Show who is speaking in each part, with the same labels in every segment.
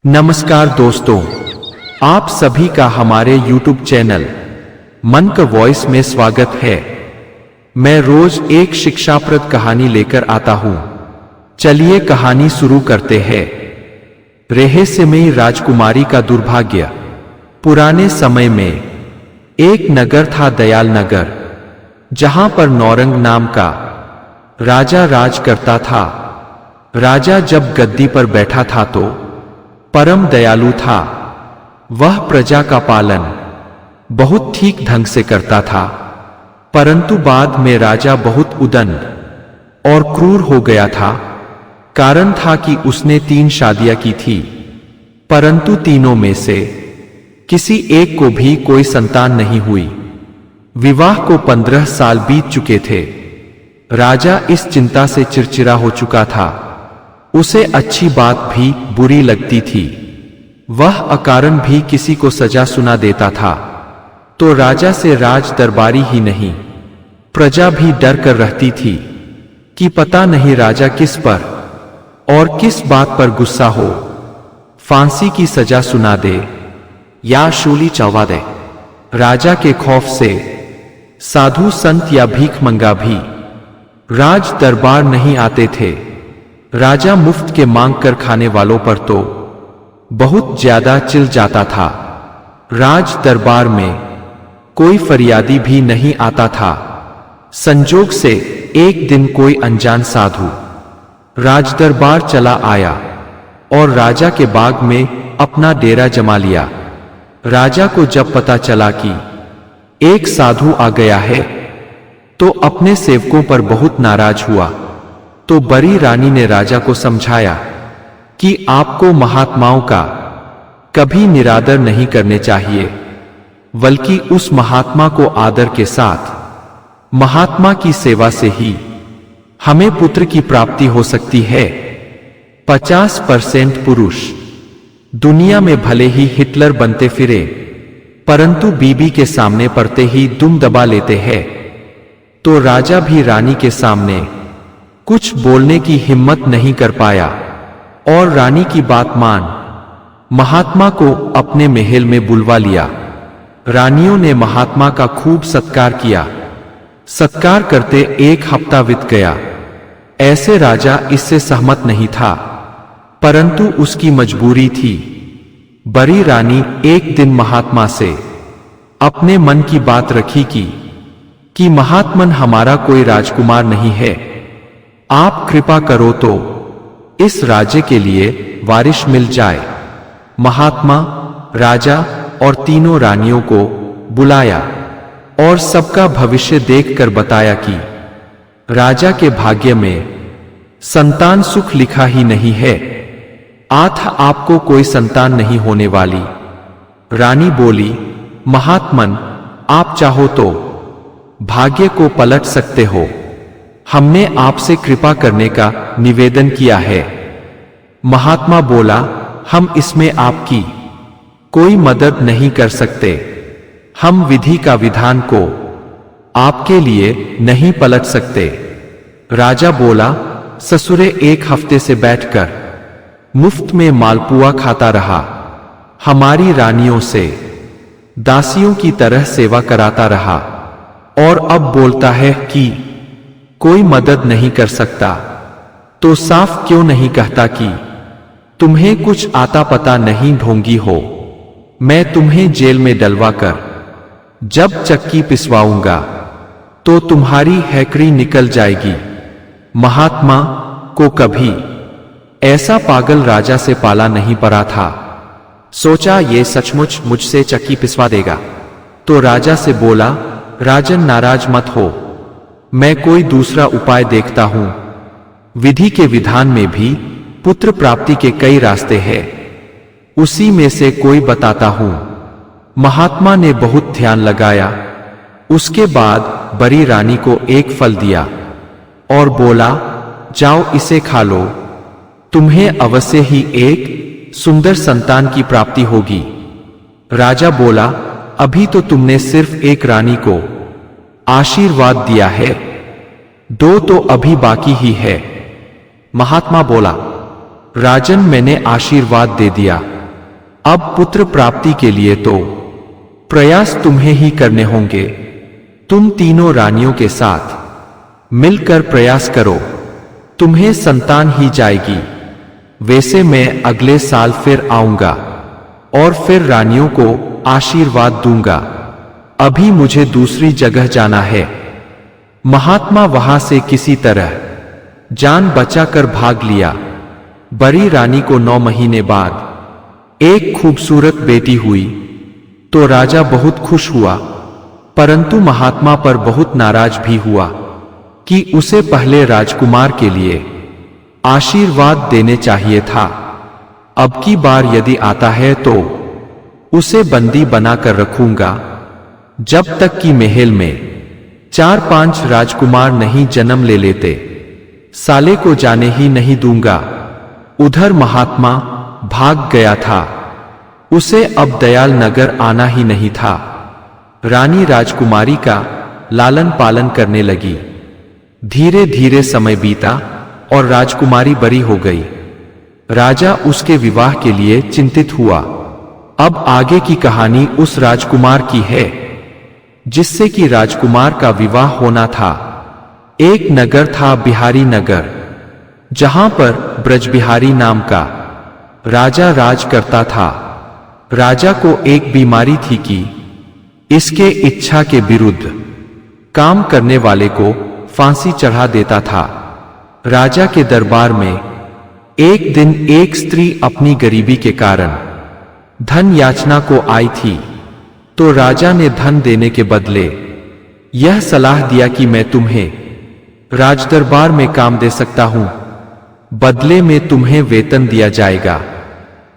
Speaker 1: नमस्कार दोस्तों, आप सभी का हमारे YouTube चैनल मन का वॉइस में स्वागत है। मैं रोज एक शिक्षाप्रद कहानी लेकर आता हूं। चलिए कहानी शुरू करते हैं। रहस्यमयी राजकुमारी का दुर्भाग्य। पुराने समय में एक नगर था, दयाल नगर, जहां पर नौरंग नाम का राजा राज करता था। राजा जब गद्दी पर बैठा था तो परम दयालु था। वह प्रजा का पालन बहुत ठीक ढंग से करता था, परंतु बाद में राजा बहुत उद्दंड और क्रूर हो गया था। कारण था कि उसने 3 शादियां की थी, परंतु तीनों में से किसी एक को भी कोई संतान नहीं हुई। विवाह को 15 साल बीत चुके थे। राजा इस चिंता से चिड़चिड़ा हो चुका था। उसे अच्छी बात भी बुरी लगती थी। वह अकारण भी किसी को सजा सुना देता था। तो राजा से राज दरबारी ही नहीं, प्रजा भी डर कर रहती थी कि पता नहीं राजा किस पर और किस बात पर गुस्सा हो, फांसी की सजा सुना दे या शूली चढ़वा दे। राजा के खौफ से साधु संत या भीख मंगा भी राज दरबार नहीं आते थे। राजा मुफ्त के मांग कर खाने वालों पर तो बहुत ज्यादा चिढ़ जाता था। राज दरबार में कोई फरियादी भी नहीं आता था। संजोग से एक दिन कोई अनजान साधु राज दरबार चला आया और राजा के बाग में अपना डेरा जमा लिया। राजा को जब पता चला कि एक साधु आ गया है तो अपने सेवकों पर बहुत नाराज हुआ। तो बड़ी रानी ने राजा को समझाया कि आपको महात्माओं का कभी निरादर नहीं करने चाहिए, बल्कि उस महात्मा को आदर के साथ महात्मा की सेवा से ही हमें पुत्र की प्राप्ति हो सकती है। 50% पुरुष दुनिया में भले ही हिटलर बनते फिरे, परंतु बीबी के सामने पड़ते ही दुम दबा लेते हैं। तो राजा भी रानी के सामने कुछ बोलने की हिम्मत नहीं कर पाया और रानी की बात मान महात्मा को अपने महल में बुलवा लिया। रानियों ने महात्मा का खूब सत्कार किया। सत्कार करते 1 हफ्ता बीत गया। ऐसे राजा इससे सहमत नहीं था, परंतु उसकी मजबूरी थी। बड़ी रानी एक दिन महात्मा से अपने मन की बात रखी कि महात्मन, हमारा कोई राजकुमार नहीं है। आप कृपा करो तो इस राज्य के लिए वारिस मिल जाए। महात्मा, राजा और तीनों रानियों को बुलाया और सबका भविष्य देखकर बताया कि राजा के भाग्य में संतान सुख लिखा ही नहीं है, अतः आपको कोई संतान नहीं होने वाली। रानी बोली, महात्मन, आप चाहो तो भाग्य को पलट सकते हो। हमने आपसे कृपा करने का निवेदन किया है। महात्मा बोला, हम इसमें आपकी कोई मदद नहीं कर सकते। हम विधि का विधान को आपके लिए नहीं पलट सकते। राजा बोला, ससुरे 1 हफ्ते से बैठकर मुफ्त में मालपुआ खाता रहा, हमारी रानियों से दासियों की तरह सेवा कराता रहा, और अब बोलता है कि कोई मदद नहीं कर सकता। तो साफ क्यों नहीं कहता कि तुम्हें कुछ आता पता नहीं ढोंगी हो। मैं तुम्हें जेल में डलवा कर जब चक्की पिसवाऊंगा तो तुम्हारी हैकड़ी निकल जाएगी। महात्मा को कभी ऐसा पागल राजा से पाला नहीं पड़ा था। सोचा ये सचमुच मुझसे चक्की पिसवा देगा। तो राजा से बोला, राजन, नाराज मत हो, मैं कोई दूसरा उपाय देखता हूं। विधि के विधान में भी पुत्र प्राप्ति के कई रास्ते हैं, उसी में से कोई बताता हूं। महात्मा ने बहुत ध्यान लगाया। उसके बाद बड़ी रानी को एक फल दिया और बोला, जाओ इसे खा लो, तुम्हें अवश्य ही एक सुंदर संतान की प्राप्ति होगी। राजा बोला, अभी तो तुमने सिर्फ एक रानी को आशीर्वाद दिया है, 2 तो अभी बाकी ही है। महात्मा बोला, राजन, मैंने आशीर्वाद दे दिया, अब पुत्र प्राप्ति के लिए तो प्रयास तुम्हें ही करने होंगे। तुम तीनों रानियों के साथ मिलकर प्रयास करो, तुम्हें संतान ही जाएगी। वैसे मैं अगले साल फिर आऊंगा और फिर रानियों को आशीर्वाद दूंगा। अभी मुझे दूसरी जगह जाना है। महात्मा वहां से किसी तरह जान बचाकर भाग लिया। बड़ी रानी को 9 महीने बाद एक खूबसूरत बेटी हुई तो राजा बहुत खुश हुआ, परंतु महात्मा पर बहुत नाराज भी हुआ कि उसे पहले राजकुमार के लिए आशीर्वाद देने चाहिए था। अब की बार यदि आता है तो उसे बंदी बनाकर रखूंगा जब तक कि महल में 4-5 राजकुमार नहीं जन्म ले लेते। साले को जाने ही नहीं दूंगा। उधर महात्मा भाग गया था। उसे अब दयाल नगर आना ही नहीं था। रानी राजकुमारी का लालन पालन करने लगी। धीरे धीरे समय बीता और राजकुमारी बड़ी हो गई। राजा उसके विवाह के लिए चिंतित हुआ। अब आगे की कहानी उस राजकुमार की है जिससे कि राजकुमार का विवाह होना था। एक नगर था बिहारी नगर, जहां पर ब्रजबिहारी नाम का राजा राज करता था। राजा को एक बीमारी थी कि इसके इच्छा के विरुद्ध काम करने वाले को फांसी चढ़ा देता था। राजा के दरबार में एक दिन एक स्त्री अपनी गरीबी के कारण धन याचना को आई थी, तो राजा ने धन देने के बदले यह सलाह दिया कि मैं तुम्हें राजदरबार में काम दे सकता हूं, बदले में तुम्हें वेतन दिया जाएगा।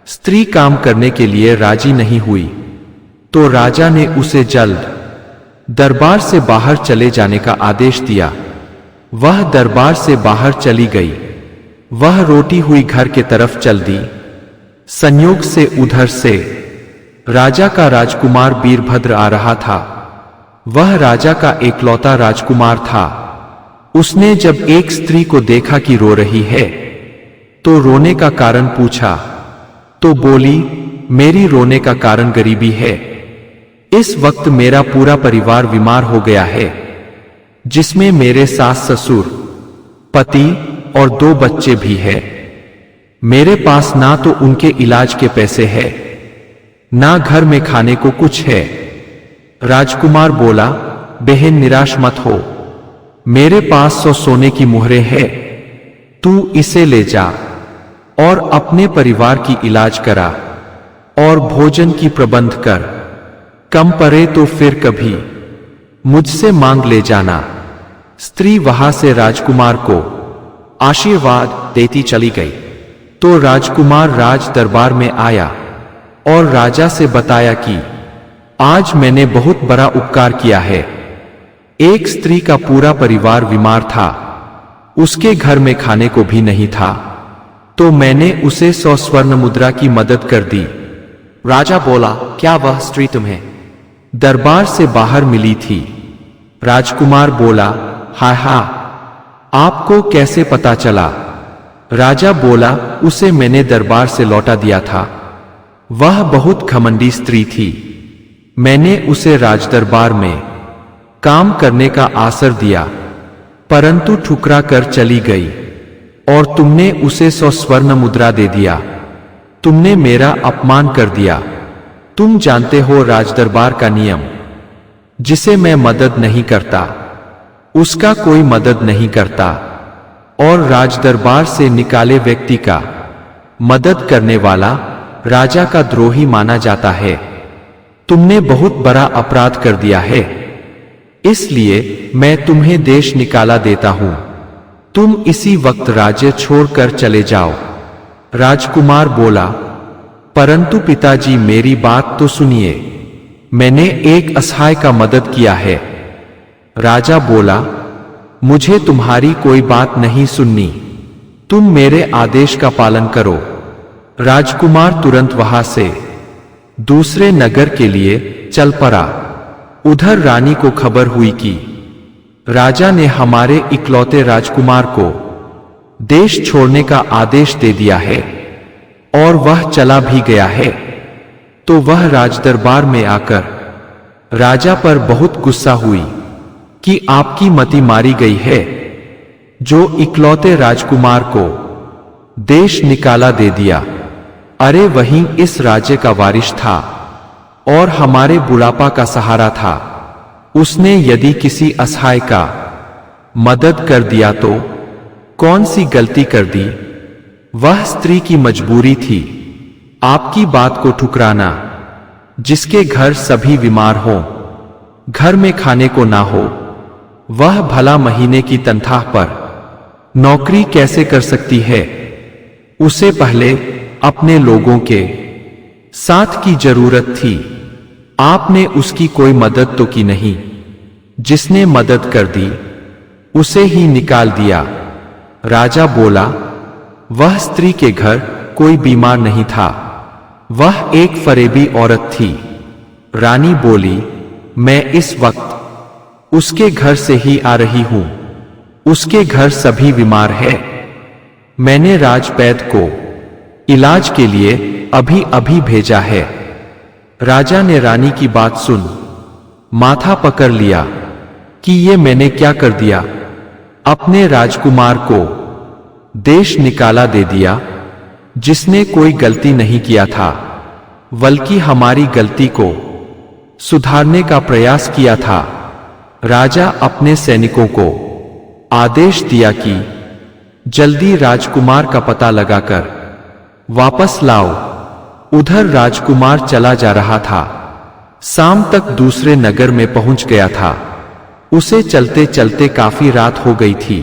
Speaker 1: स्त्री काम करने के लिए राजी नहीं हुई, तो राजा ने उसे जल्द दरबार से बाहर चले जाने का आदेश दिया। वह दरबार से बाहर चली गई। वह रोटी हुई घर के तरफ चल दी। संयोग से उधर से राजा का राजकुमार वीरभद्र आ रहा था। वह राजा का एकलौता राजकुमार था। उसने जब एक स्त्री को देखा कि रो रही है तो रोने का कारण पूछा, तो बोली, मेरी रोने का कारण गरीबी है। इस वक्त मेरा पूरा परिवार बीमार हो गया है, जिसमें मेरे सास ससुर, पति और 2 बच्चे भी हैं। मेरे पास ना तो उनके इलाज के पैसे हैं, ना घर में खाने को कुछ है। राजकुमार बोला, बहन निराश मत हो, मेरे पास 100 सोने की मुहरें हैं। तू इसे ले जा और अपने परिवार की इलाज करा और भोजन की प्रबंध कर। कम पड़े तो फिर कभी मुझसे मांग ले जाना। स्त्री वहां से राजकुमार को आशीर्वाद देती चली गई। तो राजकुमार राज दरबार में आया और राजा से बताया कि आज मैंने बहुत बड़ा उपकार किया है। एक स्त्री का पूरा परिवार बीमार था, उसके घर में खाने को भी नहीं था, तो मैंने उसे 100 स्वर्ण मुद्रा की मदद कर दी। राजा बोला, क्या वह स्त्री तुम्हें दरबार से बाहर मिली थी? राजकुमार बोला, हाँ हाँ, आपको कैसे पता चला? राजा बोला, उसे मैंने दरबार से लौटा दिया था। वह बहुत घमंडी स्त्री थी। मैंने उसे राजदरबार में काम करने का आसर दिया, परंतु ठुकरा कर चली गई और तुमने उसे 100 स्वर्ण मुद्रा दे दिया। तुमने मेरा अपमान कर दिया। तुम जानते हो राजदरबार का नियम, जिसे मैं मदद नहीं करता उसका कोई मदद नहीं करता, और राजदरबार से निकाले व्यक्ति का मदद करने वाला राजा का द्रोही माना जाता है। तुमने बहुत बड़ा अपराध कर दिया है, इसलिए मैं तुम्हें देश निकाला देता हूं। तुम इसी वक्त राज्य छोड़कर चले जाओ। राजकुमार बोला, परंतु पिताजी मेरी बात तो सुनिए, मैंने एक असहाय का मदद किया है। राजा बोला, मुझे तुम्हारी कोई बात नहीं सुननी, तुम मेरे आदेश का पालन करो। राजकुमार तुरंत वहां से दूसरे नगर के लिए चल पड़ा। उधर रानी को खबर हुई कि राजा ने हमारे इकलौते राजकुमार को देश छोड़ने का आदेश दे दिया है और वह चला भी गया है। तो वह राजदरबार में आकर राजा पर बहुत गुस्सा हुई कि आपकी मति मारी गई है, जो इकलौते राजकुमार को देश निकाला दे दिया। अरे वहीं इस राज्य का वारिस था और हमारे बुढ़ापा का सहारा था। उसने यदि किसी असहाय का मदद कर दिया तो कौन सी गलती कर दी? वह स्त्री की मजबूरी थी आपकी बात को ठुकराना। जिसके घर सभी बीमार हों, घर में खाने को ना हो, वह भला महीने की तनख्वाह पर नौकरी कैसे कर सकती है? उसे पहले अपने लोगों के साथ की जरूरत थी। आपने उसकी कोई मदद तो की नहीं। जिसने मदद कर दी उसे ही निकाल दिया। राजा बोला, वह स्त्री के घर कोई बीमार नहीं था, वह एक फरेबी औरत थी। रानी बोली, मैं इस वक्त उसके घर से ही आ रही हूं। उसके घर सभी बीमार है। मैंने राजवैद्य को इलाज के लिए अभी अभी भेजा है। राजा ने रानी की बात सुन माथा पकड़ लिया कि ये मैंने क्या कर दिया? अपने राजकुमार को देश निकाला दे दिया, जिसने कोई गलती नहीं किया था, बल्कि हमारी गलती को सुधारने का प्रयास किया था। राजा अपने सैनिकों को आदेश दिया कि जल्दी राजकुमार का पता लगाकर वापस लाओ। उधर राजकुमार चला जा रहा था। शाम तक दूसरे नगर में पहुंच गया था। उसे चलते चलते काफी रात हो गई थी।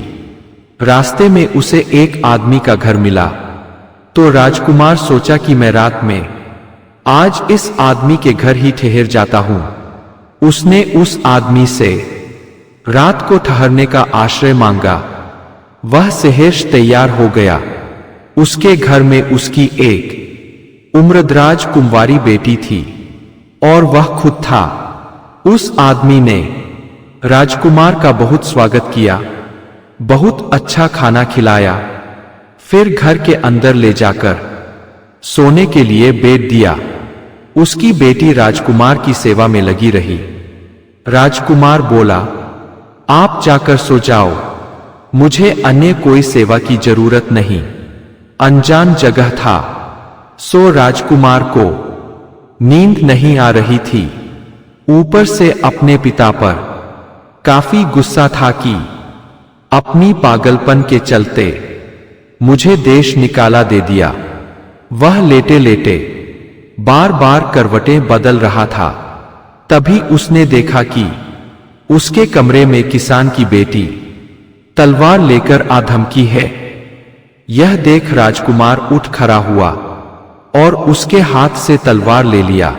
Speaker 1: रास्ते में उसे एक आदमी का घर मिला तो राजकुमार सोचा कि मैं रात में आज इस आदमी के घर ही ठहर जाता हूं। उसने उस आदमी से रात को ठहरने का आश्रय मांगा। वह सहर्ष तैयार हो गया। उसके घर में उसकी एक उम्रदराज कुंवारी बेटी थी और वह खुद था। उस आदमी ने राजकुमार का बहुत स्वागत किया, बहुत अच्छा खाना खिलाया, फिर घर के अंदर ले जाकर सोने के लिए बेड दिया। उसकी बेटी राजकुमार की सेवा में लगी रही। राजकुमार बोला, आप जाकर सो जाओ, मुझे अन्य कोई सेवा की जरूरत नहीं। अनजान जगह था, सो राजकुमार को नींद नहीं आ रही थी। ऊपर से अपने पिता पर काफी गुस्सा था कि अपनी पागलपन के चलते मुझे देश निकाला दे दिया। वह लेटे लेटे बार बार करवटें बदल रहा था। तभी उसने देखा कि उसके कमरे में किसान की बेटी तलवार लेकर आ धमकी है। यह देख राजकुमार उठ खड़ा हुआ और उसके हाथ से तलवार ले लिया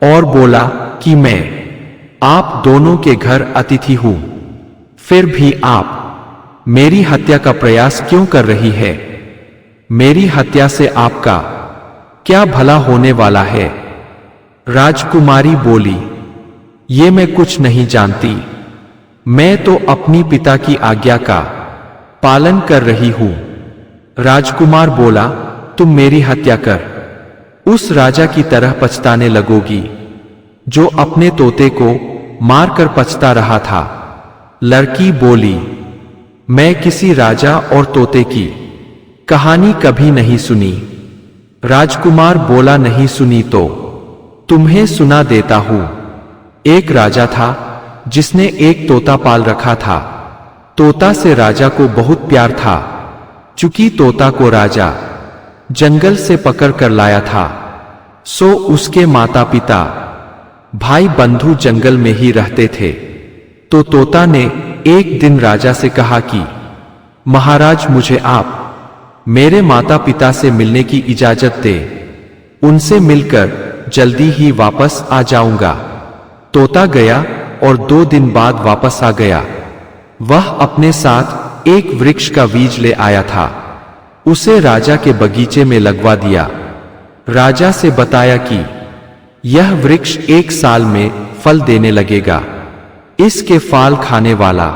Speaker 1: और बोला कि मैं आप दोनों के घर अतिथि हूं, फिर भी आप मेरी हत्या का प्रयास क्यों कर रही है? मेरी हत्या से आपका क्या भला होने वाला है? राजकुमारी बोली, ये मैं कुछ नहीं जानती। मैं तो अपनी पिता की आज्ञा का पालन कर रही हूं। राजकुमार बोला, तुम मेरी हत्या कर उस राजा की तरह पछताने लगोगी जो अपने तोते को मारकर पछता रहा था। लड़की बोली, मैं किसी राजा और तोते की कहानी कभी नहीं सुनी। राजकुमार बोला, नहीं सुनी तो तुम्हें सुना देता हूं। एक राजा था जिसने एक तोता पाल रखा था। तोता से राजा को बहुत प्यार था। चूंकि तोता को राजा जंगल से पकड़ कर लाया था, सो उसके माता पिता भाई बंधु जंगल में ही रहते थे। तो तोता ने एक दिन राजा से कहा कि महाराज, मुझे आप मेरे माता पिता से मिलने की इजाजत दे, उनसे मिलकर जल्दी ही वापस आ जाऊंगा। तोता गया और 2 दिन बाद वापस आ गया। वह अपने साथ एक वृक्ष का बीज ले आया था। उसे राजा के बगीचे में लगवा दिया। राजा से बताया कि यह वृक्ष 1 साल में फल देने लगेगा। इसके फल खाने वाला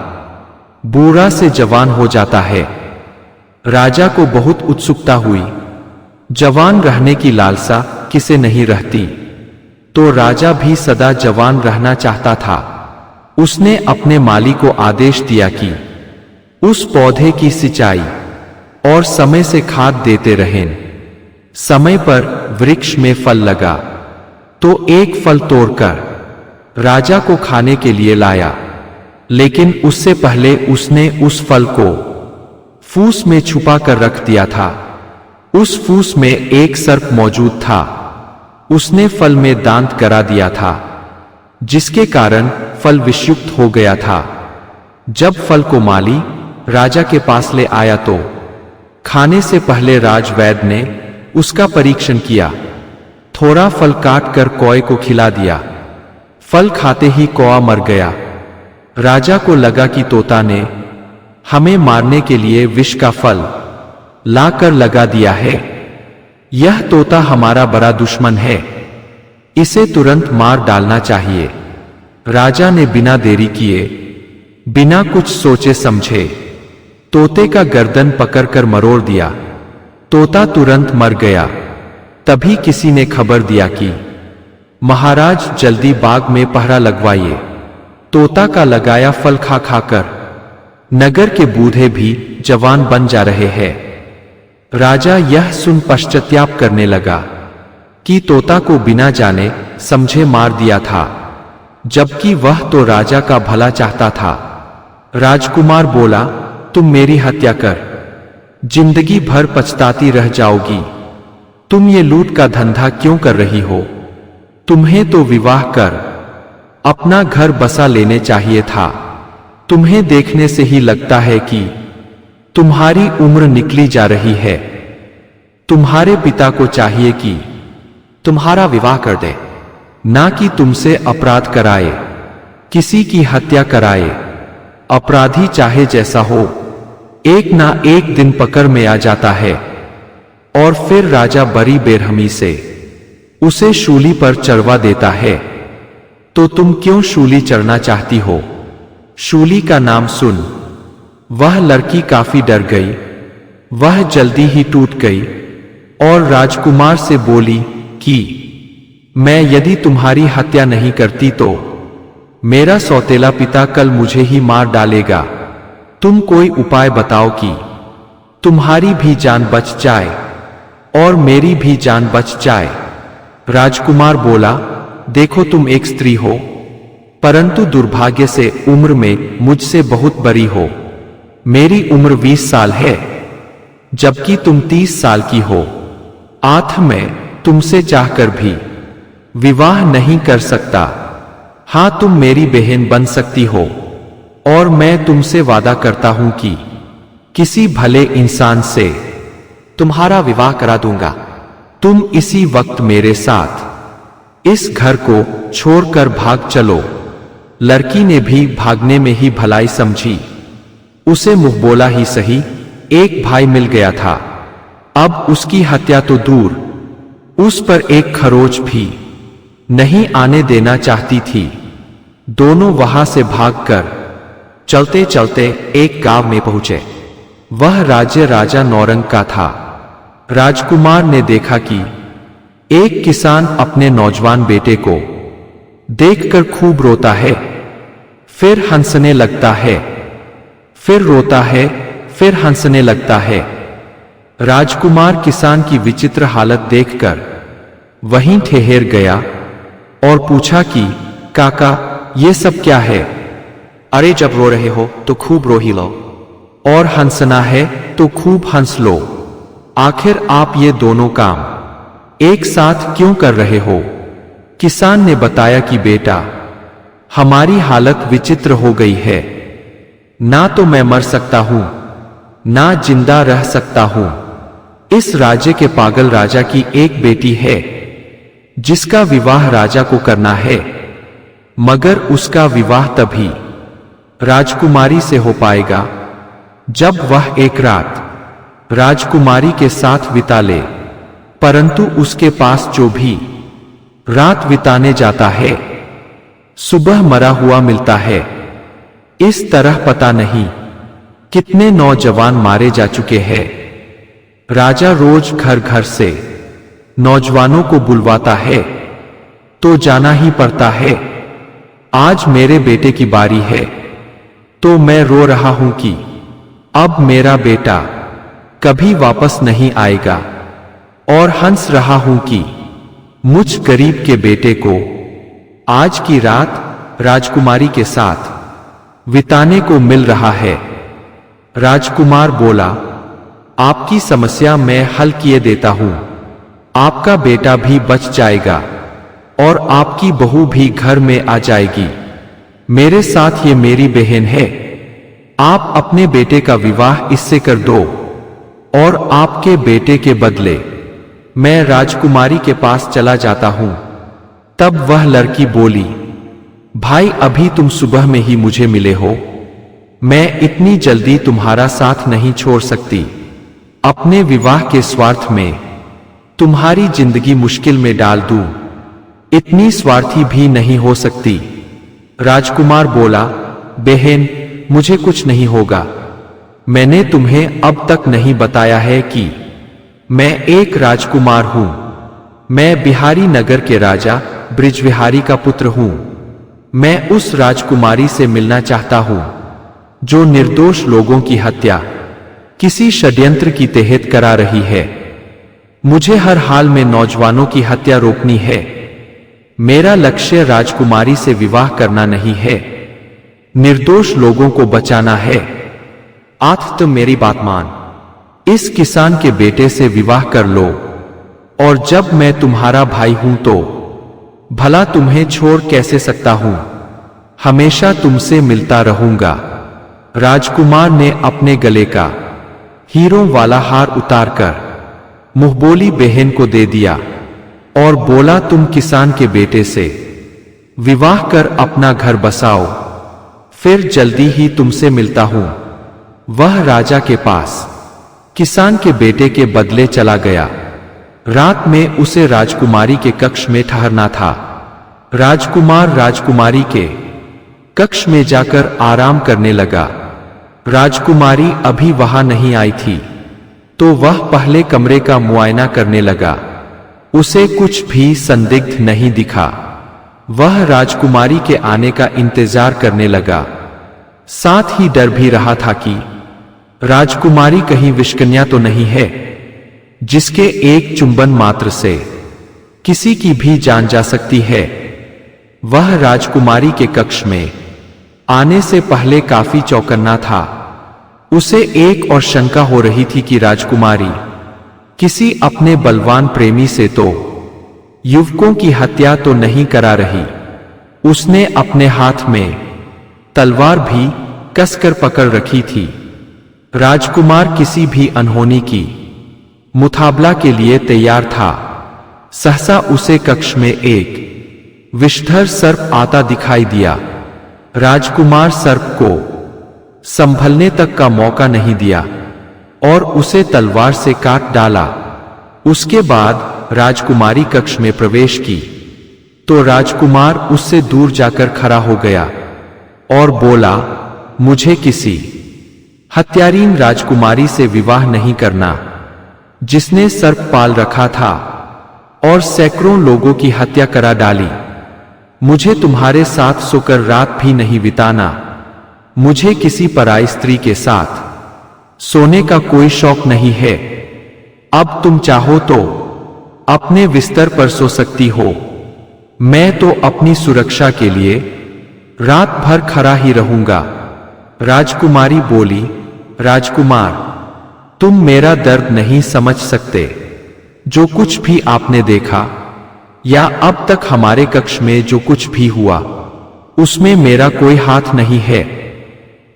Speaker 1: बूढ़ा से जवान हो जाता है। राजा को बहुत उत्सुकता हुई। जवान रहने की लालसा किसे नहीं रहती। तो राजा भी सदा जवान रहना चाहता था। उसने अपने माली को आदेश दिया कि उस पौधे की सिंचाई और समय से खाद देते रहें। समय पर वृक्ष में फल लगा तो एक फल तोड़कर राजा को खाने के लिए लाया, लेकिन उससे पहले उसने उस फल को फूस में छुपा कर रख दिया था। उस फूस में एक सर्प मौजूद था। उसने फल में दांत करा दिया था, जिसके कारण फल विषयुक्त हो गया था। जब फल को माली राजा के पास ले आया तो खाने से पहले राजवैद्य ने उसका परीक्षण किया। थोड़ा फल काट कर कौए को खिला दिया। फल खाते ही कौआ मर गया। राजा को लगा कि तोता ने हमें मारने के लिए विष का फल लाकर लगा दिया है। यह तोता हमारा बड़ा दुश्मन है, इसे तुरंत मार डालना चाहिए। राजा ने बिना देरी किए, बिना कुछ सोचे समझे तोते का गर्दन पकड़कर मरोड़ दिया। तोता तुरंत मर गया। तभी किसी ने खबर दिया कि महाराज जल्दी बाग में पहरा लगवाइए। तोता का लगाया फल खा खाकर नगर के बूढ़े भी जवान बन जा रहे हैं। राजा यह सुन पश्चाताप करने लगा कि तोता को बिना जाने समझे मार दिया था, जबकि वह तो राजा का भला चाहता था। राजकुमार बोला, तुम मेरी हत्या कर, जिंदगी भर पछताती रह जाओगी। तुम ये लूट का धंधा क्यों कर रही हो? तुम्हें तो विवाह कर अपना घर बसा लेने चाहिए था। तुम्हें देखने से ही लगता है कि तुम्हारी उम्र निकली जा रही है। तुम्हारे पिता को चाहिए कि तुम्हारा विवाह कर दे, ना कि तुमसे अपराध कराए, किसी की हत्या कराए। अपराधी चाहे जैसा हो, एक ना एक दिन पकड़ में आ जाता है। और फिर राजा बड़ी बेरहमी से उसे शूली पर चढ़वा देता है। तो तुम क्यों शूली चढ़ना चाहती हो? शूली का नाम सुन वह लड़की काफी डर गई। वह जल्दी ही टूट गई और राजकुमार से बोली कि मैं यदि तुम्हारी हत्या नहीं करती तो मेरा सौतेला पिता कल मुझे ही मार डालेगा। तुम कोई उपाय बताओ कि तुम्हारी भी जान बच जाए और मेरी भी जान बच जाए। राजकुमार बोला, देखो तुम एक स्त्री हो, परंतु दुर्भाग्य से उम्र में मुझसे बहुत बड़ी हो। मेरी उम्र 20 साल है, जबकि तुम 30 साल की हो। आठ मैं तुमसे चाहकर भी विवाह नहीं कर सकता। हां, तुम मेरी बहन बन सकती हो और मैं तुमसे वादा करता हूं कि किसी भले इंसान से तुम्हारा विवाह करा दूंगा। तुम इसी वक्त मेरे साथ इस घर को छोड़कर भाग चलो। लड़की ने भी भागने में ही भलाई समझी। उसे मुंह बोला ही सही, एक भाई मिल गया था। अब उसकी हत्या तो दूर, उस पर एक खरोच भी नहीं आने देना चाहती थी। दोनों वहां से भागकर चलते चलते एक गांव में पहुंचे। वह राज्य राजा नौरंग का था। राजकुमार ने देखा कि एक किसान अपने नौजवान बेटे को देखकर खूब रोता है, फिर हंसने लगता है, फिर रोता है, फिर हंसने लगता है। राजकुमार किसान की विचित्र हालत देखकर वहीं ठहर गया और पूछा कि काका, ये सब क्या है?
Speaker 2: अरे, जब रो रहे हो तो खूब रो ही लो,
Speaker 1: और हंसना है तो खूब हंस लो। आखिर आप ये दोनों काम एक साथ क्यों कर रहे हो? किसान ने बताया कि बेटा, हमारी हालत विचित्र हो गई है। ना तो मैं मर सकता हूं, ना जिंदा रह सकता हूं। इस राज्य के पागल राजा की एक बेटी है जिसका विवाह राजा को करना है, मगर उसका विवाह तभी राजकुमारी से हो पाएगा जब वह एक रात राजकुमारी के साथ बिता ले। परंतु उसके पास जो भी रात बिताने जाता है, सुबह मरा हुआ मिलता है। इस तरह पता नहीं कितने नौजवान मारे जा चुके हैं। राजा रोज घर घर से नौजवानों को बुलवाता है तो जाना ही पड़ता है। आज मेरे बेटे की बारी है, तो मैं रो रहा हूं कि अब मेरा बेटा कभी वापस नहीं आएगा, और हंस रहा हूं कि मुझ गरीब के बेटे को आज की रात राजकुमारी के साथ बिताने को मिल रहा है। राजकुमार बोला, आपकी समस्या मैं हल किए देता हूं। आपका बेटा भी बच जाएगा और आपकी बहू भी घर में आ जाएगी। मेरे साथ ये मेरी बहन है, आप अपने बेटे का विवाह इससे कर दो, और आपके बेटे के बदले मैं राजकुमारी के पास चला जाता हूं। तब वह लड़की बोली, भाई अभी तुम सुबह में ही मुझे मिले हो, मैं इतनी जल्दी तुम्हारा साथ नहीं छोड़ सकती। अपने विवाह के स्वार्थ में तुम्हारी जिंदगी मुश्किल में डाल दूं, इतनी स्वार्थी भी नहीं हो सकती। राजकुमार बोला, बहन मुझे कुछ नहीं होगा। मैंने तुम्हें अब तक नहीं बताया है कि मैं एक राजकुमार हूं। मैं बिहारी नगर के राजा ब्रिजविहारी का पुत्र हूं। मैं उस राजकुमारी से मिलना चाहता हूं जो निर्दोष लोगों की हत्या किसी षड्यंत्र की तहत करा रही है। मुझे हर हाल में नौजवानों की हत्या रोकनी है। मेरा लक्ष्य राजकुमारी से विवाह करना नहीं है, निर्दोष लोगों को बचाना है। आज तुम मेरी बात मान, इस किसान के बेटे से विवाह कर लो, और जब मैं तुम्हारा भाई हूं तो भला तुम्हें छोड़ कैसे सकता हूं। हमेशा तुमसे मिलता रहूंगा। राजकुमार ने अपने गले का हीरों वाला हार उतारकर मुंहबोली बहन को दे दिया और बोला, तुम किसान के बेटे से विवाह कर अपना घर बसाओ, फिर जल्दी ही तुमसे मिलता हूं। वह राजा के पास किसान के बेटे के बदले चला गया। रात में उसे राजकुमारी के कक्ष में ठहरना था। राजकुमार राजकुमारी के कक्ष में जाकर आराम करने लगा। राजकुमारी अभी वहां नहीं आई थी, तो वह पहले कमरे का मुआयना करने लगा। उसे कुछ भी संदिग्ध नहीं दिखा। वह राजकुमारी के आने का इंतजार करने लगा। साथ ही डर भी रहा था कि राजकुमारी कहीं विषकन्या तो नहीं है, जिसके एक चुंबन मात्र से किसी की भी जान जा सकती है। वह राजकुमारी के कक्ष में आने से पहले काफी चौकन्ना था। उसे एक और शंका हो रही थी कि राजकुमारी किसी अपने बलवान प्रेमी से तो युवकों की हत्या तो नहीं करा रही। उसने अपने हाथ में तलवार भी कसकर पकड़ रखी थी। राजकुमार किसी भी अनहोनी की मुकाबला के लिए तैयार था। सहसा उसे कक्ष में एक विषधर सर्प आता दिखाई दिया। राजकुमार सर्प को संभलने तक का मौका नहीं दिया और उसे तलवार से काट डाला। उसके बाद राजकुमारी कक्ष में प्रवेश की तो राजकुमार उससे दूर जाकर खड़ा हो गया और बोला, मुझे किसी हत्यारीन राजकुमारी से विवाह नहीं करना, जिसने सर्प पाल रखा था और सैकड़ों लोगों की हत्या करा डाली। मुझे तुम्हारे साथ सोकर रात भी नहीं बिताना। मुझे किसी पराई स्त्री के साथ सोने का कोई शौक नहीं है। अब तुम चाहो तो अपने बिस्तर पर सो सकती हो। मैं तो अपनी सुरक्षा के लिए रात भर खड़ा ही रहूंगा। राजकुमारी बोली, राजकुमार तुम मेरा दर्द नहीं समझ सकते। जो कुछ भी आपने देखा या अब तक हमारे कक्ष में जो कुछ भी हुआ, उसमें मेरा कोई हाथ नहीं है।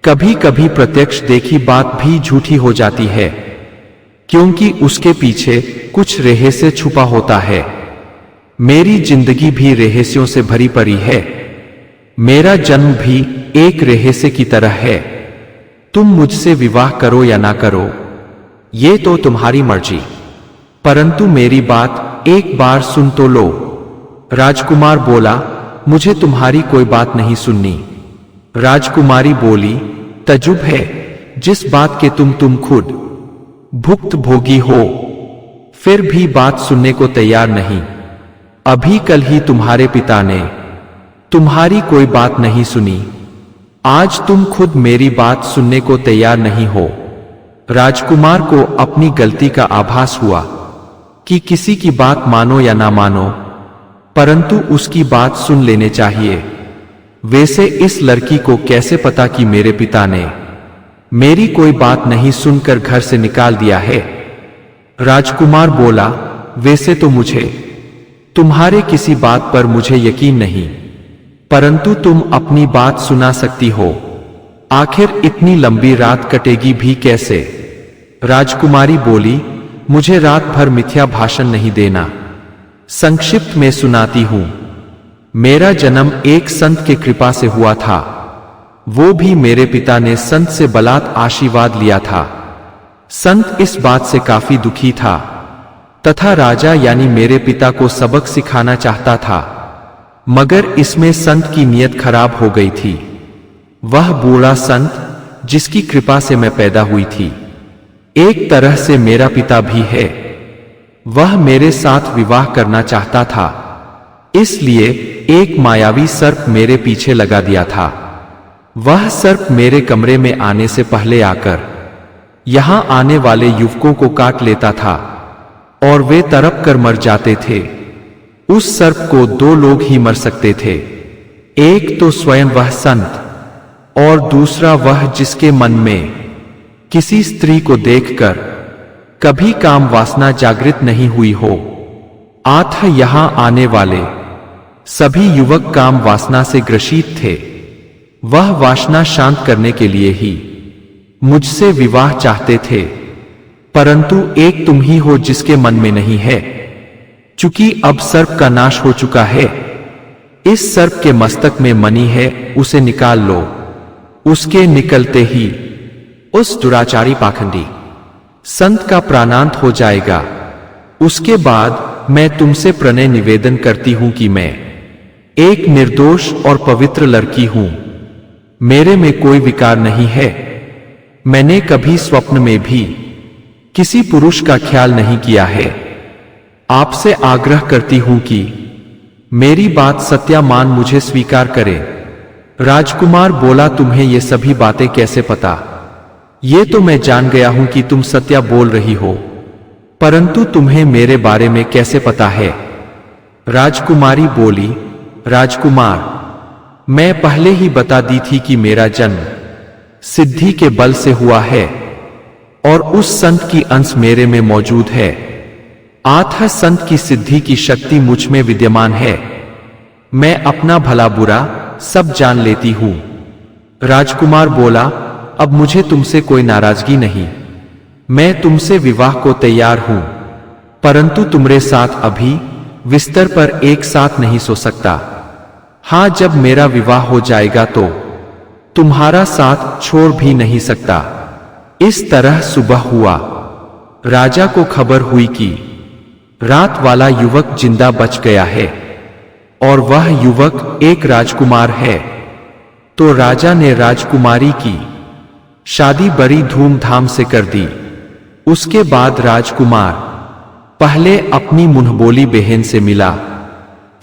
Speaker 1: कभी कभी प्रत्यक्ष देखी बात भी झूठी हो जाती है, क्योंकि उसके पीछे कुछ रहस्य छुपा होता है। मेरी जिंदगी भी रहस्यों से भरी पड़ी है। मेरा जन्म भी एक रहस्य की तरह है। तुम मुझसे विवाह करो या ना करो, ये तो तुम्हारी मर्जी, परंतु मेरी बात एक बार सुन तो लो। राजकुमार बोला, मुझे तुम्हारी कोई बात नहीं सुननी। राजकुमारी बोली, तजुब है जिस बात के तुम खुद भुक्तभोगी हो, फिर भी बात सुनने को तैयार नहीं। अभी कल ही तुम्हारे पिता ने तुम्हारी कोई बात नहीं सुनी, आज तुम खुद मेरी बात सुनने को तैयार नहीं हो। राजकुमार को अपनी गलती का आभास हुआ कि किसी की बात मानो या ना मानो, परंतु उसकी बात सुन लेने चाहिए। वैसे इस लड़की को कैसे पता कि मेरे पिता ने मेरी कोई बात नहीं सुनकर घर से निकाल दिया है। राजकुमार बोला, वैसे तो मुझे तुम्हारे किसी बात पर मुझे यकीन नहीं, परंतु तुम अपनी बात सुना सकती हो। आखिर इतनी लंबी रात कटेगी भी कैसे? राजकुमारी बोली, मुझे रात भर मिथ्या भाषण नहीं देना, संक्षिप्त में सुनाती हूं। मेरा जन्म एक संत के कृपा से हुआ था, वो भी मेरे पिता ने संत से बलात् आशीर्वाद लिया था। संत इस बात से काफी दुखी था तथा राजा यानी मेरे पिता को सबक सिखाना चाहता था, मगर इसमें संत की नीयत खराब हो गई थी। वह बूढ़ा संत जिसकी कृपा से मैं पैदा हुई थी, एक तरह से मेरा पिता भी है। वह मेरे साथ विवाह करना चाहता था, इसलिए एक मायावी सर्प मेरे पीछे लगा दिया था। वह सर्प मेरे कमरे में आने से पहले आकर यहां आने वाले युवकों को काट लेता था और वे तड़प कर मर जाते थे। उस सर्प को 2 लोग ही मर सकते थे, एक तो स्वयं वह संत और दूसरा वह जिसके मन में किसी स्त्री को देखकर कभी काम वासना जागृत नहीं हुई हो। अतः यहां आने वाले सभी युवक काम वासना से ग्रसित थे। वह वासना शांत करने के लिए ही मुझसे विवाह चाहते थे, परंतु एक तुम ही हो जिसके मन में नहीं है। चूंकि अब सर्प का नाश हो चुका है, इस सर्प के मस्तक में मणि है, उसे निकाल लो। उसके निकलते ही उस दुराचारी पाखंडी संत का प्राणांत हो जाएगा। उसके बाद मैं तुमसे प्रणय निवेदन करती हूं कि मैं एक निर्दोष और पवित्र लड़की हूं, मेरे में कोई विकार नहीं है। मैंने कभी स्वप्न में भी किसी पुरुष का ख्याल नहीं किया है। आपसे आग्रह करती हूं कि मेरी बात सत्या मान मुझे स्वीकार करें। राजकुमार बोला, तुम्हें ये सभी बातें कैसे पता? ये तो मैं जान गया हूं कि तुम सत्या बोल रही हो, परंतु तुम्हें मेरे बारे में कैसे पता है? राजकुमारी बोली, राजकुमार, मैं पहले ही बता दी थी कि मेरा जन्म सिद्धि के बल से हुआ है और उस संत की अंश मेरे में मौजूद है। अतः संत की सिद्धि की शक्ति मुझ में विद्यमान है। मैं अपना भला बुरा सब जान लेती हूं। राजकुमार बोला, अब मुझे तुमसे कोई नाराजगी नहीं, मैं तुमसे विवाह को तैयार हूं, परंतु तुम्हारे साथ अभी बिस्तर पर एक साथ नहीं सो सकता। हां, जब मेरा विवाह हो जाएगा तो तुम्हारा साथ छोड़ भी नहीं सकता। इस तरह सुबह हुआ। राजा को खबर हुई कि रात वाला युवक जिंदा बच गया है और वह युवक एक राजकुमार है। तो राजा ने राजकुमारी की शादी बड़ी धूमधाम से कर दी। उसके बाद राजकुमार पहले अपनी मुंहबोली बहन से मिला,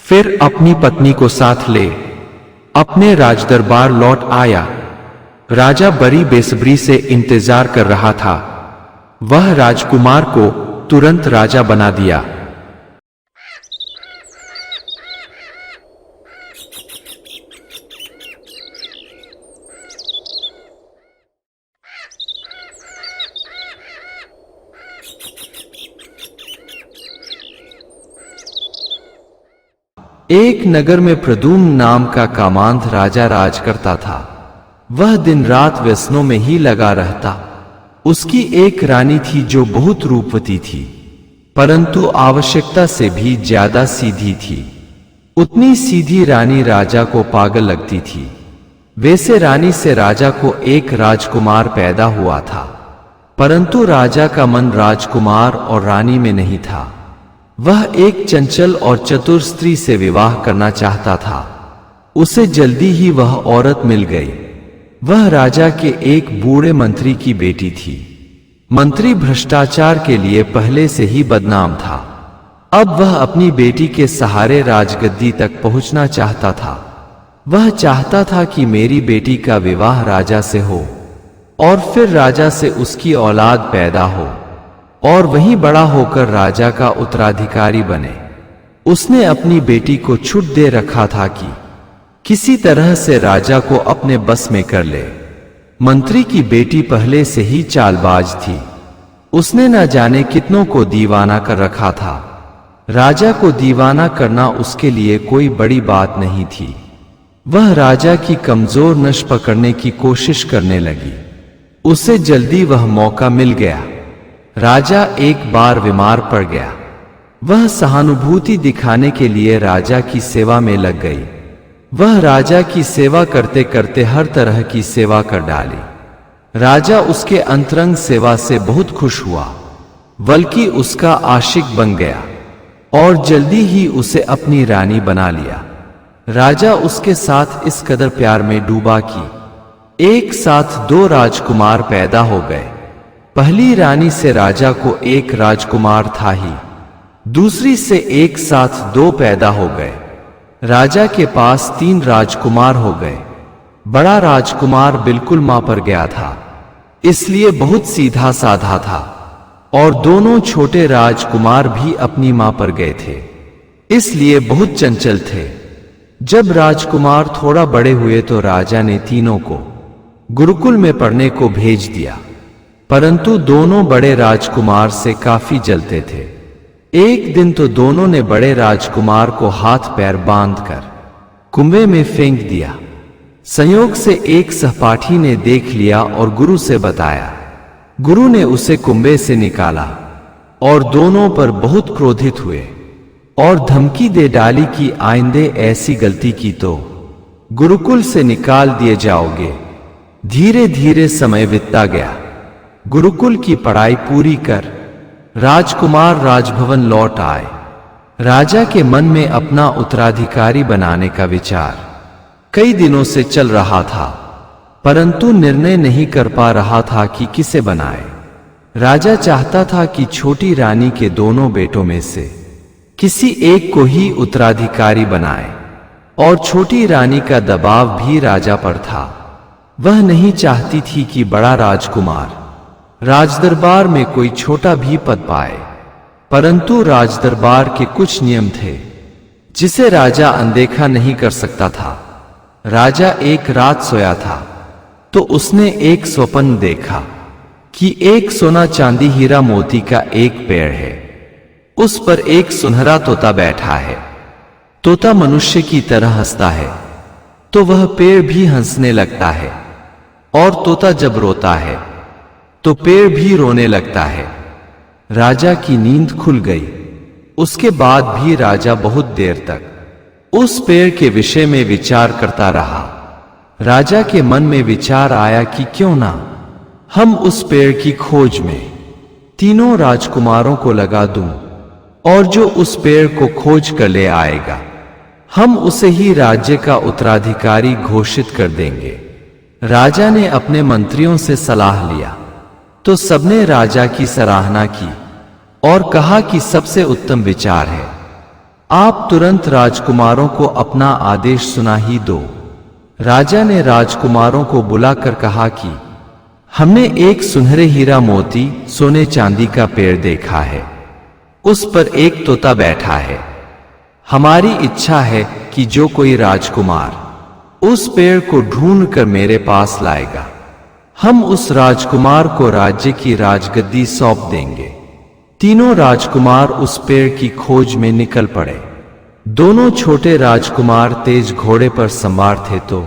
Speaker 1: फिर अपनी पत्नी को साथ ले अपने राजदरबार लौट आया। राजा बड़ी बेसब्री से इंतजार कर रहा था। वह राजकुमार को तुरंत राजा बना दिया।
Speaker 3: एक नगर में प्रद्युम्न नाम का कामांध राजा राज करता था। वह दिन रात व्यसनों में ही लगा रहता। उसकी एक रानी थी जो बहुत रूपवती थी, परंतु आवश्यकता से भी ज्यादा सीधी थी। उतनी सीधी रानी राजा को पागल लगती थी। वैसे रानी से राजा को एक राजकुमार पैदा हुआ था, परंतु राजा का मन राजकुमार और रानी में नहीं था। वह एक चंचल और चतुर स्त्री से विवाह करना चाहता था। उसे जल्दी ही वह औरत मिल गई। वह राजा के एक बूढ़े मंत्री की बेटी थी। मंत्री भ्रष्टाचार के लिए पहले से ही बदनाम था। अब वह अपनी बेटी के सहारे राजगद्दी तक पहुंचना चाहता था। वह चाहता था कि मेरी बेटी का विवाह राजा से हो और फिर राजा से उसकी औलाद पैदा हो और वहीं बड़ा होकर राजा का उत्तराधिकारी बने। उसने अपनी बेटी को छूट दे रखा था कि किसी तरह से राजा को अपने बस में कर ले। मंत्री की बेटी पहले से ही चालबाज थी। उसने न जाने कितनों को दीवाना कर रखा था। राजा को दीवाना करना उसके लिए कोई बड़ी बात नहीं थी। वह राजा की कमजोर नस पकड़ने की कोशिश करने लगी। उसे जल्दी वह मौका मिल गया। राजा एक बार बीमार पड़ गया। वह सहानुभूति दिखाने के लिए राजा की सेवा में लग गई। वह राजा की सेवा करते करते हर तरह की सेवा कर डाली। राजा उसके अंतरंग सेवा से बहुत खुश हुआ, बल्कि उसका आशिक बन गया और जल्दी ही उसे अपनी रानी बना लिया। राजा उसके साथ इस कदर प्यार में डूबा कि एक साथ 2 राजकुमार पैदा हो गए। पहली रानी से राजा को एक राजकुमार था ही, दूसरी से एक साथ 2 पैदा हो गए। राजा के पास 3 राजकुमार हो गए। बड़ा राजकुमार बिल्कुल मां पर गया था, इसलिए बहुत सीधा साधा था, और दोनों छोटे राजकुमार भी अपनी मां पर गए थे, इसलिए बहुत चंचल थे। जब राजकुमार थोड़ा बड़े हुए तो राजा ने तीनों को गुरुकुल में पढ़ने को भेज दिया, परंतु दोनों बड़े राजकुमार से काफी जलते थे। एक दिन तो दोनों ने बड़े राजकुमार को हाथ पैर बांधकर कुएं में फेंक दिया। संयोग से एक सहपाठी ने देख लिया और गुरु से बताया। गुरु ने उसे कुएं से निकाला और दोनों पर बहुत क्रोधित हुए और धमकी दे डाली कि आइंदे ऐसी गलती की तो गुरुकुल से निकाल दिए जाओगे। धीरे धीरे समय बीतता गया। गुरुकुल की पढ़ाई पूरी कर राजकुमार राजभवन लौट आए। राजा के मन में अपना उत्तराधिकारी बनाने का विचार कई दिनों से चल रहा था, परंतु निर्णय नहीं कर पा रहा था कि किसे बनाए। राजा चाहता था कि छोटी रानी के दोनों बेटों में से किसी एक को ही उत्तराधिकारी बनाए, और छोटी रानी का दबाव भी राजा पर था। वह नहीं चाहती थी कि बड़ा राजकुमार राजदरबार में कोई छोटा भी पद पाए, परंतु राजदरबार के कुछ नियम थे जिसे राजा अनदेखा नहीं कर सकता था। राजा एक रात सोया था तो उसने एक स्वप्न देखा कि एक सोना चांदी हीरा मोती का एक पेड़ है, उस पर एक सुनहरा तोता बैठा है। तोता मनुष्य की तरह हंसता है तो वह पेड़ भी हंसने लगता है, और तोता जब रोता है तो पेड़ भी रोने लगता है। राजा की नींद खुल गई। उसके बाद भी राजा बहुत देर तक उस पेड़ के विषय में विचार करता रहा। राजा के मन में विचार आया कि क्यों ना हम उस पेड़ की खोज में तीनों राजकुमारों को लगा दूं, और जो उस पेड़ को खोज कर ले आएगा हम उसे ही राज्य का उत्तराधिकारी घोषित कर देंगे। राजा ने अपने मंत्रियों से सलाह लिया तो सबने राजा की सराहना की और कहा कि सबसे उत्तम विचार है, आप तुरंत राजकुमारों को अपना आदेश सुना ही दो। राजा ने राजकुमारों को बुलाकर कहा कि हमने एक सुनहरे हीरा मोती सोने चांदी का पेड़ देखा है, उस पर एक तोता बैठा है। हमारी इच्छा है कि जो कोई राजकुमार उस पेड़ को ढूंढ कर मेरे पास लाएगा, हम उस राजकुमार को राज्य की राजगद्दी सौंप देंगे। तीनों राजकुमार उस पेड़ की खोज में निकल पड़े। दोनों छोटे राजकुमार तेज घोड़े पर सवार थे तो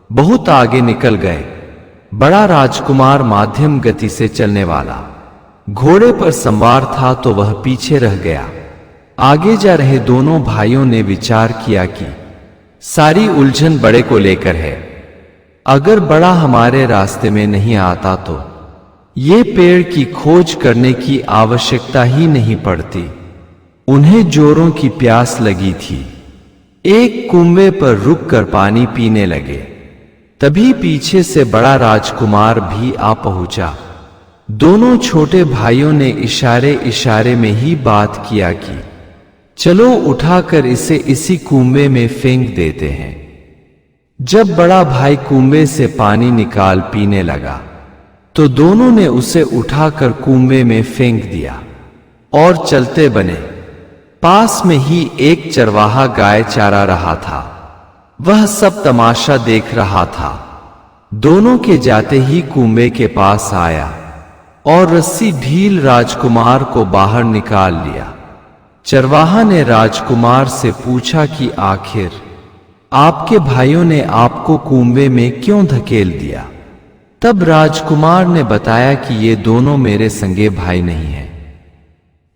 Speaker 3: बहुत आगे निकल गए। बड़ा राजकुमार माध्यम गति से चलने वाला घोड़े पर सवार था तो वह पीछे रह गया। आगे जा रहे दोनों भाइयों ने विचार किया कि सारी उलझन बड़े को लेकर है। अगर बड़ा हमारे रास्ते में नहीं आता तो ये पेड़ की खोज करने की आवश्यकता ही नहीं पड़ती। उन्हें जोरों की प्यास लगी थी। एक कुएं पर रुककर पानी पीने लगे। तभी पीछे से बड़ा राजकुमार भी आ पहुंचा। दोनों छोटे भाइयों ने इशारे इशारे में ही बात किया कि चलो उठाकर इसे इसी कुएं में फेंक देते हैं। जब बड़ा भाई कुएं से पानी निकाल पीने लगा तो दोनों ने उसे उठाकर कुएं में फेंक दिया और चलते बने। पास में ही एक चरवाहा गाय चारा रहा था। वह सब तमाशा देख रहा था। दोनों के जाते ही कुएं के पास आया और रस्सी ढील राजकुमार को बाहर निकाल लिया। चरवाहा ने राजकुमार से पूछा कि आखिर आपके भाइयों ने आपको कुएं में क्यों धकेल दिया? तब राजकुमार ने बताया कि ये दोनों मेरे संगे भाई नहीं हैं,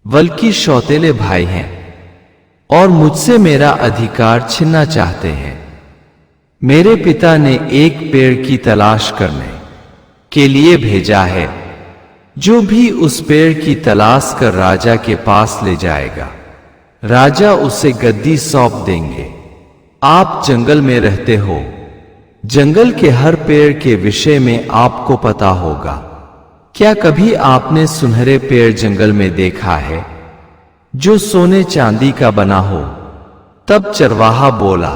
Speaker 3: बल्कि सौतेले भाई हैं और मुझसे मेरा अधिकार छीनना चाहते हैं। मेरे पिता ने एक पेड़ की तलाश करने के लिए भेजा है। जो भी उस पेड़ की तलाश कर राजा के पास ले जाएगा, राजा उसे गद्दी सौंप देंगे। आप जंगल में रहते हो, जंगल के हर पेड़ के विषय में आपको पता होगा। क्या कभी आपने सुनहरे पेड़ जंगल में देखा है जो सोने चांदी का बना हो? तब चरवाहा बोला,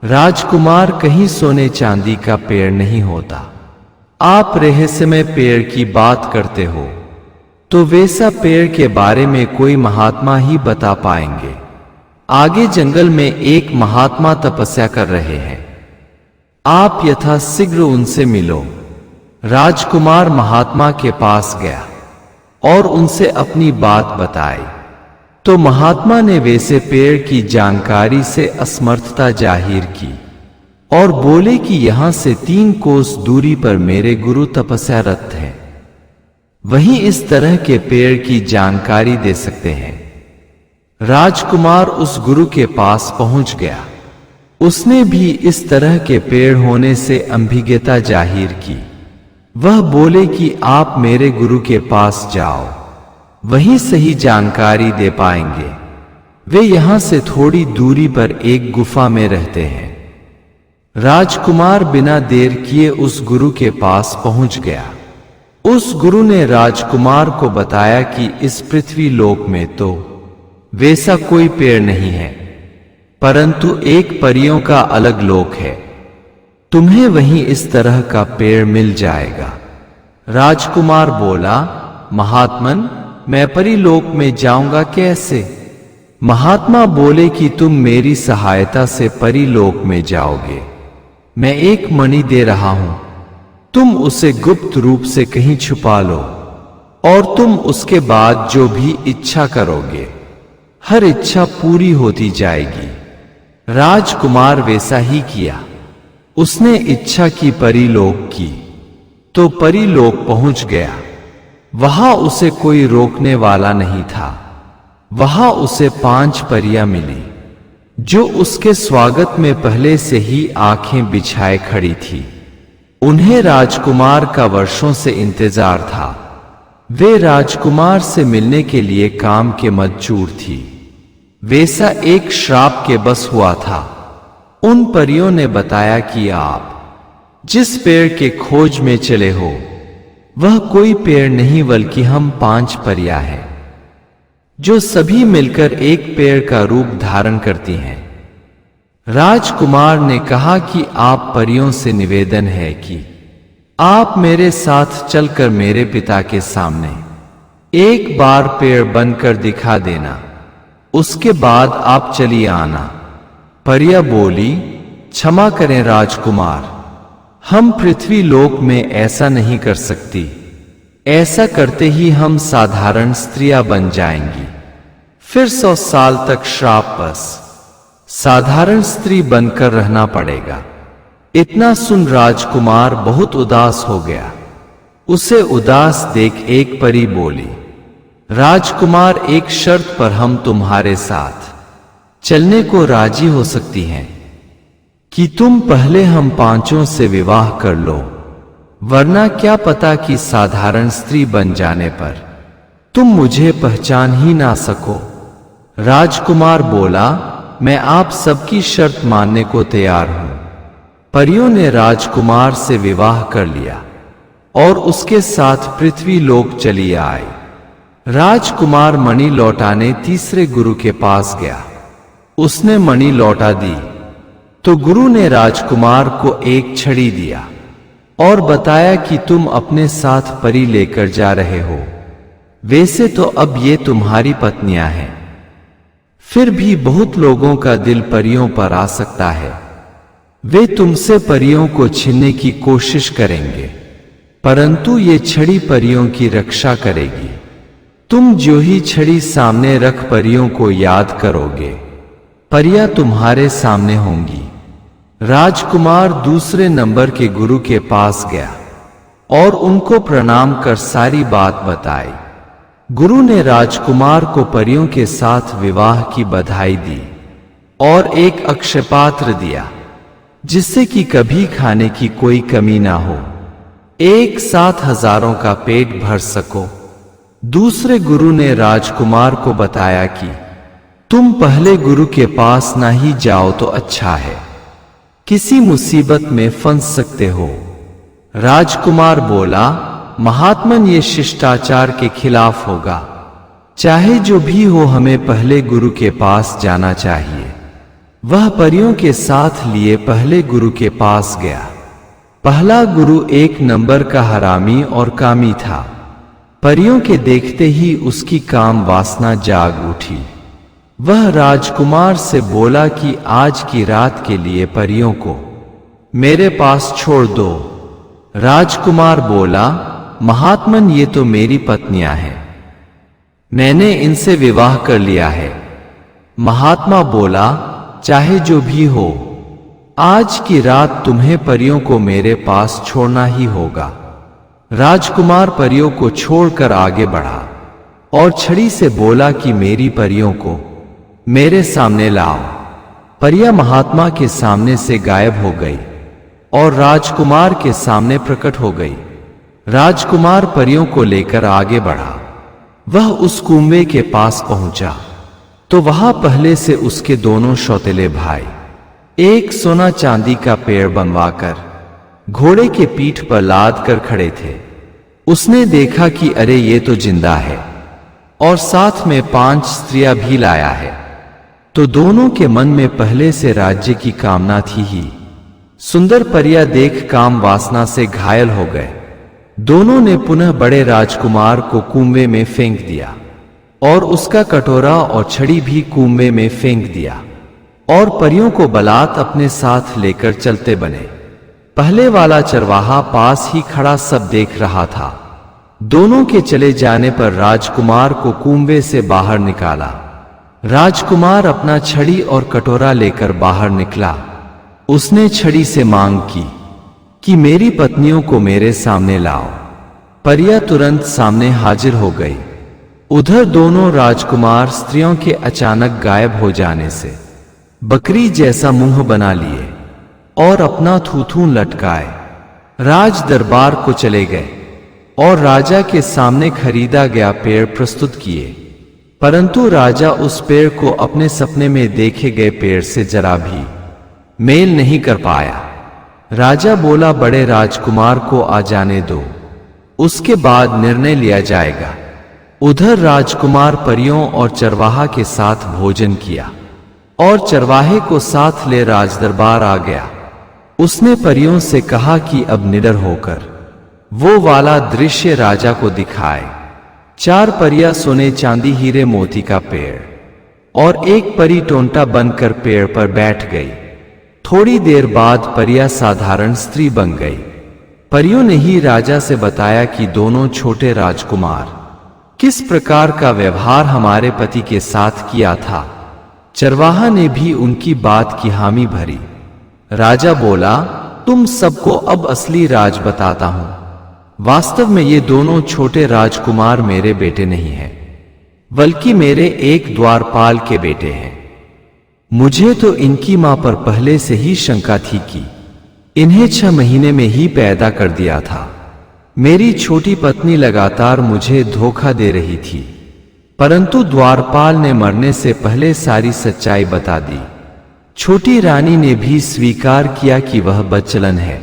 Speaker 3: राजकुमार, कहीं सोने चांदी का पेड़ नहीं होता। आप रहस्यमय पेड़ की बात करते हो, तो वैसा पेड़ के बारे में कोई महात्मा ही बता पाएंगे। आगे जंगल में एक महात्मा तपस्या कर रहे हैं, आप यथाशीघ्र उनसे मिलो। राजकुमार महात्मा के पास गया और उनसे अपनी बात बताई। तो महात्मा ने वैसे पेड़ की जानकारी से असमर्थता जाहिर की और बोले कि यहां से 3 कोस दूरी पर मेरे गुरु तपस्यारत हैं, वहीं इस तरह के पेड़ की जानकारी दे सकते हैं। राजकुमार उस गुरु के पास पहुंच गया। उसने भी इस तरह के पेड़ होने से अभिज्ञता जाहिर की। वह बोले कि आप मेरे गुरु के पास जाओ, वहीं सही जानकारी दे पाएंगे। वे यहां से थोड़ी दूरी पर एक गुफा में रहते हैं। राजकुमार बिना देर किए उस गुरु के पास पहुंच गया। उस गुरु ने राजकुमार को बताया कि इस पृथ्वी लोक में तो वैसा कोई पेड़ नहीं है, परंतु एक परियों का अलग लोक है। तुम्हें वहीं इस तरह का पेड़ मिल जाएगा। राजकुमार बोला, महात्मन, मैं परिलोक में जाऊंगा कैसे? महात्मा बोले कि तुम मेरी सहायता से परिलोक में जाओगे। मैं एक मणि दे रहा हूं, तुम उसे गुप्त रूप से कहीं छुपा लो और तुम उसके बाद जो भी इच्छा करोगे, हर इच्छा पूरी होती जाएगी। राजकुमार वैसा ही किया। उसने इच्छा की परिलोक की तो परिलोक पहुंच गया। वहां उसे कोई रोकने वाला नहीं था। वहां उसे 5 परियां मिली जो उसके स्वागत में पहले से ही आंखें बिछाए खड़ी थी। उन्हें राजकुमार का वर्षों से इंतजार था। वे राजकुमार से मिलने के लिए काम के मजबूर थी। वैसा एक श्राप के बस हुआ था। उन परियों ने बताया कि आप जिस पेड़ के खोज में चले हो वह कोई पेड़ नहीं बल्कि हम 5 परियां हैं जो सभी मिलकर एक पेड़ का रूप धारण करती हैं। राजकुमार ने कहा कि आप परियों से निवेदन है कि आप मेरे साथ चलकर मेरे पिता के सामने एक बार पेड़ बनकर दिखा देना, उसके बाद आप चली आना। परिया बोली, क्षमा करें राजकुमार, हम पृथ्वी लोक में ऐसा नहीं कर सकती। ऐसा करते ही हम साधारण स्त्रियां बन जाएंगी, फिर 100 साल तक श्राप बस साधारण स्त्री बनकर रहना पड़ेगा। इतना सुन राजकुमार बहुत उदास हो गया। उसे उदास देख एक परी बोली, राजकुमार, एक शर्त पर हम तुम्हारे साथ चलने को राजी हो सकती हैं कि तुम पहले हम 5 से विवाह कर लो, वरना क्या पता कि साधारण स्त्री बन जाने पर तुम मुझे पहचान ही ना सको। राजकुमार बोला, मैं आप सबकी शर्त मानने को तैयार हूं। परियों ने राजकुमार से विवाह कर लिया और उसके साथ पृथ्वी लोक चली आई। राजकुमार मणि लौटाने तीसरे गुरु के पास गया। उसने मणि लौटा दी तो गुरु ने राजकुमार को एक छड़ी दिया और बताया कि तुम अपने साथ परी लेकर जा रहे हो। वैसे तो अब ये तुम्हारी पत्नियां हैं, फिर भी बहुत लोगों का दिल परियों पर आ सकता है। वे तुमसे परियों को छीनने की कोशिश करेंगे, परंतु ये छड़ी परियों की रक्षा करेगी। तुम जो ही छड़ी सामने रख परियों को याद करोगे, परियां तुम्हारे सामने होंगी। राजकुमार दूसरे नंबर के गुरु के पास गया और उनको प्रणाम कर सारी बात बताई। गुरु ने राजकुमार को परियों के साथ विवाह की बधाई दी और एक अक्षयपात्र दिया, जिससे कि कभी खाने की कोई कमी ना हो, एक साथ हजारों का पेट भर सको। दूसरे गुरु ने राजकुमार को बताया कि तुम पहले गुरु के पास ना ही जाओ तो अच्छा है, किसी मुसीबत में फंस सकते हो। राजकुमार बोला, महात्मन ये शिष्टाचार के खिलाफ होगा, चाहे जो भी हो हमें पहले गुरु के पास जाना चाहिए। वह परियों के साथ लिए पहले गुरु के पास गया। पहला गुरु एक नंबर का हरामी और कामी था। परियों के देखते ही उसकी काम वासना जाग उठी। वह राजकुमार से बोला कि आज की रात के लिए परियों को मेरे पास छोड़ दो। राजकुमार बोला, महात्मन ये तो मेरी पत्नियां हैं, मैंने इनसे विवाह कर लिया है। महात्मा बोला, चाहे जो भी हो, आज की रात तुम्हें परियों को मेरे पास छोड़ना ही होगा। राजकुमार परियों को छोड़कर आगे बढ़ा और छड़ी से बोला कि मेरी परियों को मेरे सामने लाओ। परियां महात्मा के सामने से गायब हो गई और राजकुमार के सामने प्रकट हो गई। राजकुमार परियों को लेकर आगे बढ़ा। वह उस कुएं के पास पहुंचा तो वहां पहले से उसके दोनों सौतेले भाई एक सोना चांदी का पेड़ बनवाकर घोड़े के पीठ पर लाद कर खड़े थे। उसने देखा कि अरे ये तो जिंदा है और साथ में 5 स्त्रियां भी लाया है। तो दोनों के मन में पहले से राज्य की कामना थी ही। सुंदर परियां देख काम वासना से घायल हो गए। दोनों ने पुनः बड़े राजकुमार को कुएं में फेंक दिया और उसका कटोरा और छड़ी भी कुएं में फेंक दिया और परियों को बलात् अपने साथ लेकर चलते बने। पहले वाला चरवाहा पास ही खड़ा सब देख रहा था। दोनों के चले जाने पर राजकुमार को कुएं से बाहर निकाला। राजकुमार अपना छड़ी और कटोरा लेकर बाहर निकला। उसने छड़ी से मांग की कि मेरी पत्नियों को मेरे सामने लाओ। परियां तुरंत सामने हाजिर हो गई। उधर दोनों राजकुमार स्त्रियों के अचानक गायब हो जाने से बकरी जैसा मुंह बना लिए और अपना थूथू लटकाए राज दरबार को चले गए और राजा के सामने खरीदा गया पेड़ प्रस्तुत किए। परंतु राजा उस पेड़ को अपने सपने में देखे गए पेड़ से जरा भी मेल नहीं कर पाया। राजा बोला, बड़े राजकुमार को आ जाने दो, उसके बाद निर्णय लिया जाएगा। उधर राजकुमार परियों और चरवाहा के साथ भोजन किया और चरवाहे को साथ ले राजदरबार आ गया। उसने परियों से कहा कि अब निडर होकर वो वाला दृश्य राजा को दिखाए। 4 परियां सोने चांदी हीरे मोती का पेड़ और एक परी टोंटा बनकर पेड़ पर बैठ गई। थोड़ी देर बाद परियां साधारण स्त्री बन गई। परियों ने ही राजा से बताया कि दोनों छोटे राजकुमार किस प्रकार का व्यवहार हमारे पति के साथ किया था। चरवाहा ने भी उनकी बात की हामी भरी। राजा बोला, तुम सबको अब असली राज बताता हूं। वास्तव में ये दोनों छोटे राजकुमार मेरे बेटे नहीं हैं, बल्कि मेरे एक द्वारपाल के बेटे हैं। मुझे तो इनकी मां पर पहले से ही शंका थी कि इन्हें 6 महीने में ही पैदा कर दिया था। मेरी छोटी पत्नी लगातार मुझे धोखा दे रही थी, परंतु द्वारपाल ने मरने से पहले सारी सच्चाई बता दी। छोटी रानी ने भी स्वीकार किया कि वह बदचलन है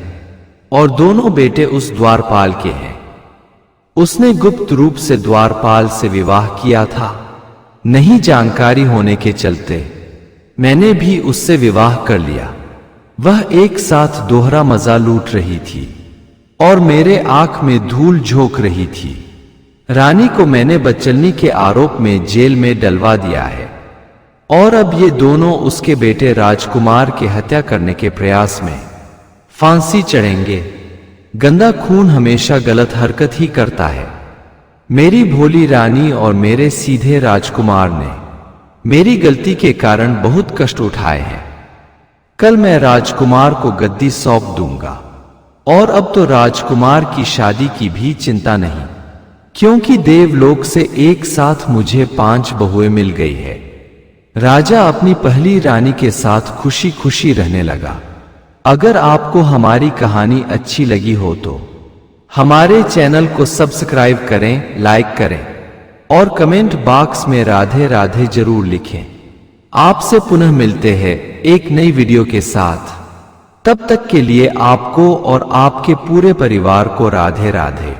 Speaker 3: और दोनों बेटे उस द्वारपाल के हैं। उसने गुप्त रूप से द्वारपाल से विवाह किया था। नहीं जानकारी होने के चलते मैंने भी उससे विवाह कर लिया। वह एक साथ दोहरा मजा लूट रही थी और मेरे आंख में धूल झोंक रही थी। रानी को मैंने बदचलनी के आरोप में जेल में डलवा दिया है और अब ये दोनों उसके बेटे राजकुमार की हत्या करने के प्रयास में फांसी चढ़ेंगे। गंदा खून हमेशा गलत हरकत ही करता है। मेरी भोली रानी और मेरे सीधे राजकुमार ने मेरी गलती के कारण बहुत कष्ट उठाए हैं। कल मैं राजकुमार को गद्दी सौंप दूंगा और अब तो राजकुमार की शादी की भी चिंता नहीं, क्योंकि देवलोक से एक साथ मुझे 5 बहुएं मिल गई है। राजा अपनी पहली रानी के साथ खुशी खुशी रहने लगा। अगर आपको हमारी कहानी अच्छी लगी हो तो हमारे चैनल को सब्सक्राइब करें, लाइक करें और कमेंट बॉक्स में राधे राधे जरूर लिखें। आपसे पुनः मिलते हैं एक नई वीडियो के साथ। तब तक के लिए आपको और आपके पूरे परिवार को राधे राधे।